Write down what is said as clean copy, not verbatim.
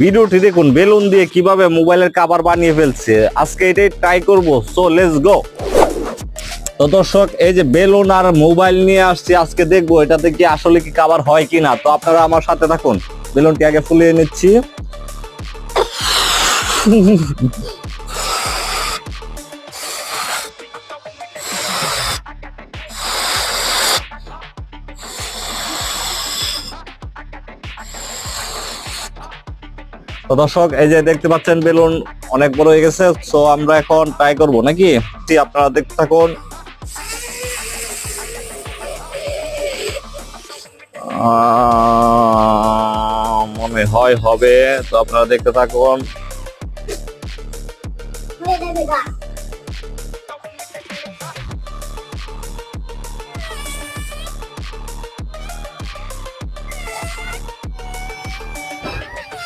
ভিডিওটি দেখুন বেলুন দিয়ে কিভাবে মোবাইলের কভার বানিয়ে ফেলছে। আজকে এটাই ট্রাই করব, সো লেটস গো। তো দর্শক, এই যে বেলুন আর মোবাইল নিয়ে আসছি, আজকে দেখবো এটাতে কি আসলে কি কভার হয় কিনা। তো আপনারা আমার সাথে থাকুন। বেলুনটি আগে ফুলিয়ে নিচ্ছি। তো দর্শক, এই যে দেখতে পাচ্ছেন বেলুন অনেক বড় হয়ে গেছে। সো আমরা এখন ট্রাই করব নাকি, আপনারা দেখতে থাকুন। মনে হয় হবে, তো আপনারা দেখতে থাকুন।